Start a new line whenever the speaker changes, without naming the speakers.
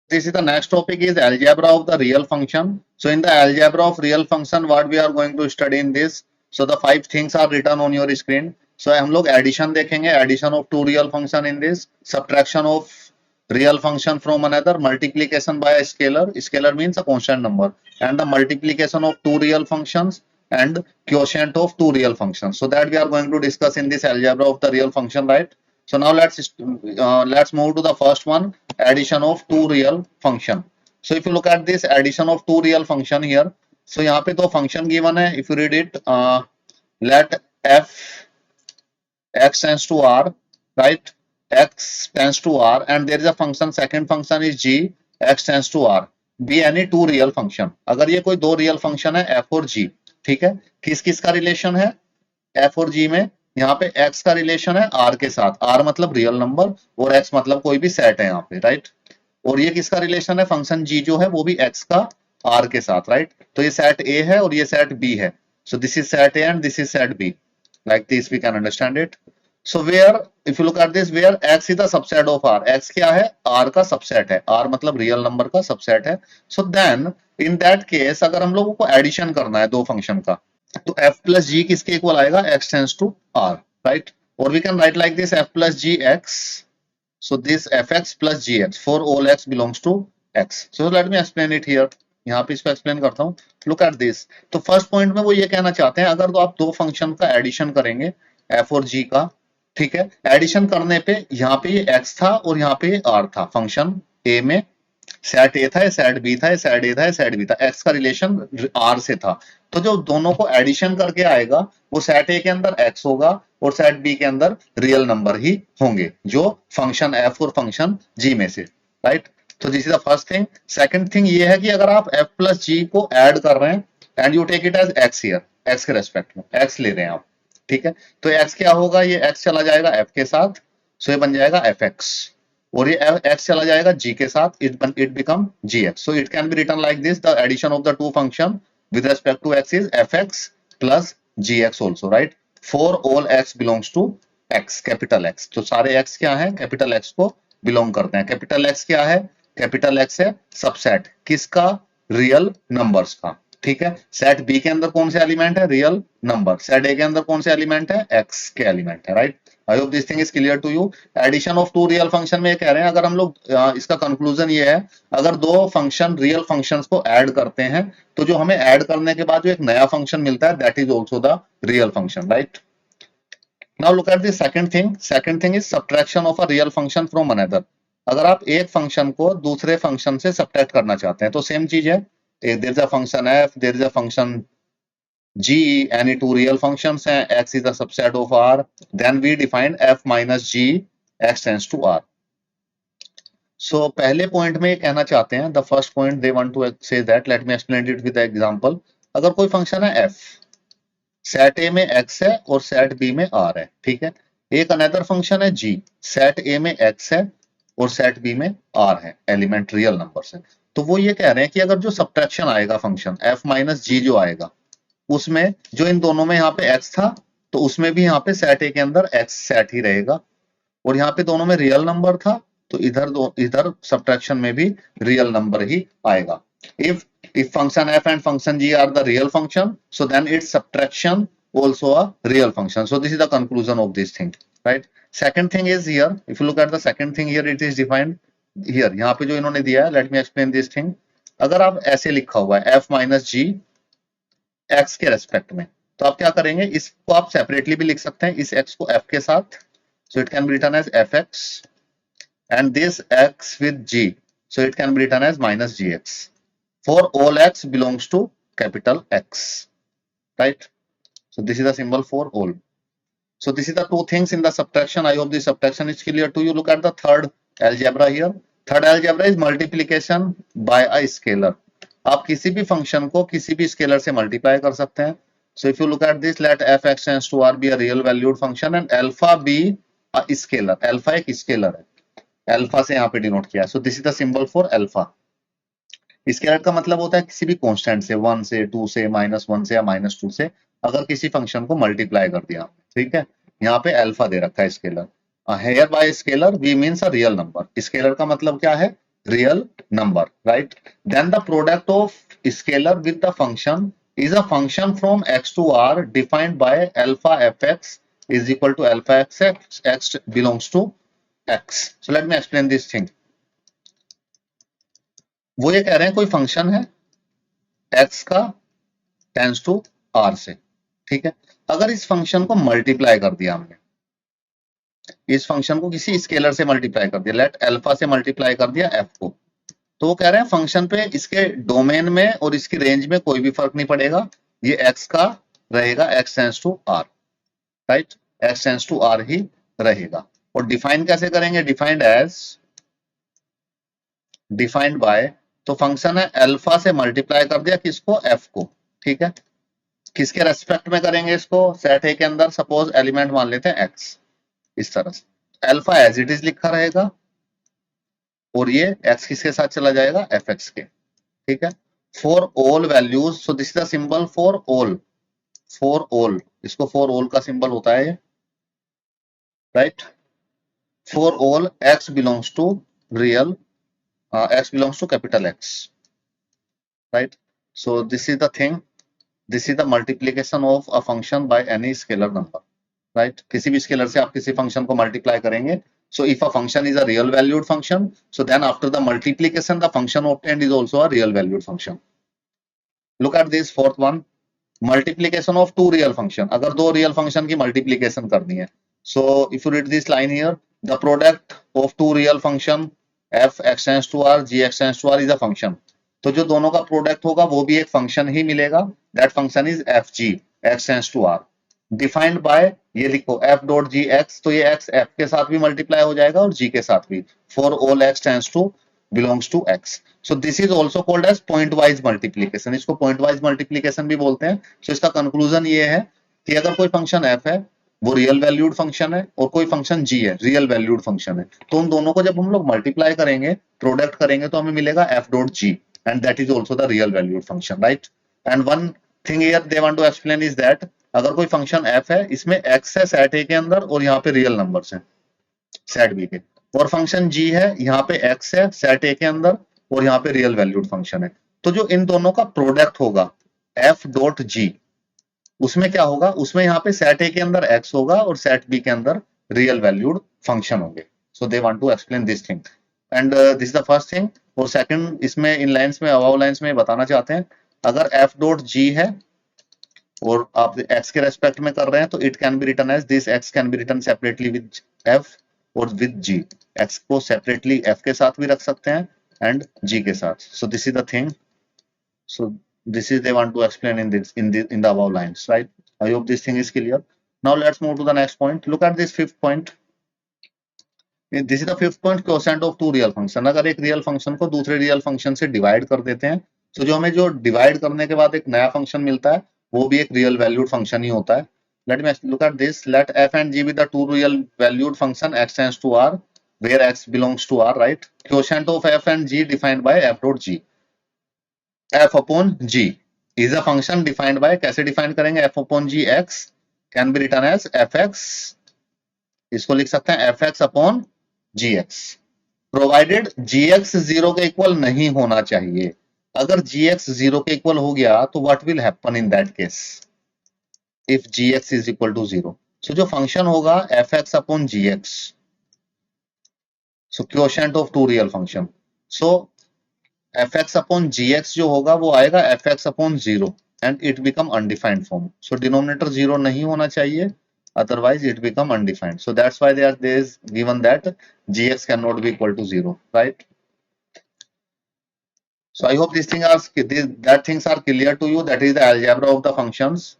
This is the next topic is algebra of the real function. So in the algebra of real function, what we are going to study in this? So the 5 things are written on your screen. So हम लोग addition देखेंगे, addition of two real function in this, subtraction of real function from another, multiplication by a scalar. Scalar means a constant number, and the multiplication of two real functions and quotient of two real functions. So that we are going to discuss in this algebra of the real function, right? So now let's move to the first one, addition of two real function. So if you look at this addition of two real function here, so यहाँ पे तो function given है, if you read it, let f x tends to r, right? X tends to r, and there is a function, second function is g, x tends to r. Be any two real function. अगर ये कोई दो real function है f और g, ठीक है, किस किस का रिलेशन है f और g में? यहाँ पे x का रिलेशन है r के साथ, r मतलब रियल नंबर और x मतलब कोई भी सेट है यहाँ पे, राइट? और ये किसका रिलेशन है? फंक्शन g जो है वो भी x का r के साथ, राइट? तो ये सेट a है और ये सेट b है. So this is set a and this is set b. Like this we can understand it. So where, if you look at this, where x is the subset of r, x क्या है? r का subset है, r मतलब real number का subset है. So then in that case अगर हम लोगों को एडिशन करना है दो फंक्शन का, तो f plus g किसके इक्वल आएगा? x tends to r, right? Or we can write like this, f plus gx. So this fx plus gx for all x belongs to x. So let me explain it here. यहाँ पे इसको explain करता हूँ. Look at this. तो first point में वो ये कहना चाहते हैं, अगर तो आप दो फंक्शन का एडिशन करेंगे f और g का, ठीक है, एडिशन करने पे यहाँ पे ये x था और यहाँ पे ये r था. फंक्शन a में सेट a था, सेट b था, सेट a था, सेट b था, x का रिलेशन r से था. तो जो दोनों को एडिशन करके आएगा वो सेट a के अंदर x होगा और सेट b के अंदर रियल नंबर ही होंगे, जो फंक्शन f और फंक्शन g में से, राइट? तो this is the first thing. Second thing ये है कि अगर आप f प्लस g को ऐड कर रहे हैं and you take it as x here, x के रेस्पेक्ट में x ले रहे हैं आप, ठीक है, तो x क्या होगा? ये x चला जाएगा f के साथ, सो ये बन जाएगा fx, और ये x चला जाएगा g के साथ, it become gx. So it can be written like this, the addition of the two function with respect to x is fx plus gx also, right? For all x belongs to x, capital x. तो सारे x क्या है? Capital x को belong करते हैं. Capital x क्या है? Capital x है सबसेट किसका? रियल नंबर्स का, ठीक है. सेट b के अंदर कौन से एलिमेंट है? Real number. सेट a के अंदर कौन से एलिमेंट है? x के एलिमेंट है, right? I hope this thing is clear to you. Addition of two real function में ये कह रहे हैं, अगर हम लोग इसका कंक्लूजन ये है, अगर दो फंक्शन रियल फंक्शंस को ऐड करते हैं तो जो हमें ऐड करने के बाद जो एक नया फंक्शन मिलता है, that is also the real function, right? Now look at the second thing. Second thing is subtraction of a real function from another. अगर आप एक फंक्शन को दूसरे फंक्शन से सब्ट्रैक्ट करना चाहते हैं तो सेम चीज है. There is a function f, there is a function g, any two real functions हैं, x is a subset of r, then we define f minus g, x tends to r. So पहले point में ये कहना चाहते हैं, the first point they want to say that, let me explain it with an example. अगर कोई function है f, set a में x है और सेट b में r है, ठीक है. एक अनदर फंक्शन है g, सेट a में x है और सेट b में r है, एलिमेंट रियल नंबर से. तो वो ये कह रहे हैं कि अगर जो सब्ट्रैक्शन आएगा फंक्शन f माइनस g जो आएगा, उसमें जो इन दोनों में यहाँ पे x था तो उसमें भी यहाँ पे सेट a के अंदर x सेट ही रहेगा, और यहाँ पे दोनों में रियल नंबर था तो इधर सब्ट्रैक्शन में भी रियल नंबर ही आएगा. if function f and function g are the real function, so then its subtraction also a real function. So this is the conclusion of this thing, right? Second thing is here, if you look at the second thing here, it is defined here. यहाँ पे जो इन्होंने दिया है, let me explain this thing. अगर आप ऐसे लिखा हुआ है f minus g x के रेस्पेक्ट में, तो आप क्या करेंगे? इसको आप सेपरेटली भी लिख सकते हैं, इस x को f के साथ, so it can be written as fx, and this x with g, so it can be written as minus gx for all x belongs to capital X, right? So this is the symbol for all. So this is the two things in the subtraction. I hope this subtraction is clear to you. Look at the third algebra here. Third algebra is multiplication by a scalar. आप किसी भी function को किसी भी scalar से multiply कर सकते हैं. So if you look at this, let f(x) tends to r be a real valued function and alpha be a scalar. Alpha एक स्केलर है, अल्फा से यहाँ पे डिनोट किया. So this is the symbol for alpha. Scalar का मतलब होता है किसी भी कांस्टेंट से, 1 से, 2 से, -1 से या -2 से अगर किसी फंक्शन को मल्टीप्लाई कर दिया, ठीक है. यहाँ पे अल्फा दे रखा है scalar. Here by scalar we means a real number. Scalar का मतलब क्या है? real number, right? Then the product of scalar with the function is a function from x to r defined by alpha fx is equal to alpha x belongs to x. So let me explain this thing. वो ये कह रहे हैं कोई function है x का tense to r से, ठीक है? अगर इस फंक्शन को मल्टीप्लाई कर दिया हमने, इस फंक्शन को किसी स्केलर से मल्टीप्लाई कर दिया, लेट अल्फा से मल्टीप्लाई कर दिया f को, तो वो कह रहे हैं फंक्शन पे इसके डोमेन में और इसकी रेंज में कोई भी फर्क नहीं पड़ेगा, ये x का रहेगा, x tends to r, right? x tends to r ही रहेगा। और डिफाइन कैसे करेंगे? डिफाइंड एज, डिफाइंड बाय, तो फंक्शन है अल्फा से मल्टीप्लाई कर दिया किसको? f को, ठीक है? किसके रेस्पेक्ट में करेंगे इसको? सेट ए के अंदर सपोज एलिमेंट मान लेते हैं x, इस तरह से अल्फा एज इट इज लिखा रहेगा और ये x किसके साथ चला जाएगा? fx के, ठीक है? For all values, so this is the symbol for all, for all, इसको फॉर ऑल का सिंबल होता है ये, right? For all x belongs to real, x belongs to capital X, right? So this is the thing, this is the multiplication of a function by any scalar number, right? किसी भी scalar से आप किसी function को multiply करेंगे, so if a function is a real valued function, so then after the multiplication the function obtained is also a real valued function. Look at this fourth one, multiplication of two real function, अगर दो real function की multiplication करनी है, so if you read this line here, the product of two real function f x tends to r g x tends to r is a function, तो जो दोनों का product होगा वो भी एक फंक्शन ही मिलेगा, that function is f g, x tends to r, defined by, ये लिखो एफ डॉट जी एक्स, तो ये एक्स एफ के साथ भी मल्टीप्लाई हो जाएगा और जी के साथ भी, for all x tends two belongs to x. So this is also called as point wise multiplication, इसको पॉइंट वाइज मल्टीप्लीकेशन भी बोलते हैं। सो इसका कंक्लूजन ये है कि अगर कोई फंक्शन एफ है वो रियल वैल्यूड फंक्शन है और कोई फंक्शन जी है रियल वैल्यूड फंक्शन है, तो उन दोनों को जब हम लोग मल्टीप्लाई करेंगे, प्रोडक्ट करेंगे, तो हमें मिलेगा F dot G, and that is also the real valued function, right? And one thing here they want to explain is that अगर कोई फंक्शन f है, इसमें x है सेट a के अंदर और यहाँ पे रियल नंबर्स हैं सेट b के, और फंक्शन g है, यहाँ पे x है सेट a के अंदर और यहाँ पे रियल वैल्यूड फंक्शन है, तो जो इन दोनों का प्रोडक्ट होगा f डॉट g, उसमें क्या होगा? उसमें यहाँ पे सेट a के अंदर x होगा और सेट b के अंदर रियल वैल्यूड फंक्शन होंगे। So they want to explain this thing and this is the first thing. और सेकंड, इसमें इन लाइंस में, अबाव लाइंस में बताना चाहते हैं, अगर f डॉट g है और आप x के रेस्पेक्ट में कर रहे हैं, तो it can be written as this, x can be written separately with f और विद g, x को सेपरेटली f के साथ भी रख सकते हैं एंड g के साथ। सो this is the thing, so this is they want to explain in this in the above lines, right? I hope this thing is clear. Now let's move to the next point. Look at this fifth point. This is the fifth point, quotient of two real function. अगर एक real function को दूसरे real function से divide कर देते हैं, तो जो हमें जो डिवाइड करने के बाद एक नया फंक्शन मिलता है, वो भी एक रियल वैल्यूड फंक्शन ही होता है। Let me look at this. Let f and g be the two real valued function x tends to r, where x belongs to r, right? Quotient of f and g defined by f dot g. f upon g is a function defined by, कैसे define करेंगे? f upon g, x can be written as fx, इसको लिख सकते हैं fx upon gx, provided gx 0 के equal नहीं होना चाहिए। अगर gx 0 के इक्वल हो गया तो what will happen in that case if gx is equal to 0? सो जो फंक्शन होगा fx upon gx, सो quotient of two real function, सो fx upon gx जो होगा वो आएगा fx upon 0 and it become undefined form. So denominator 0 नहीं होना चाहिए, otherwise it become undefined. So that's why there is given that gx cannot be equal to 0, right? So I hope these things are clear to you. That is the algebra of the functions.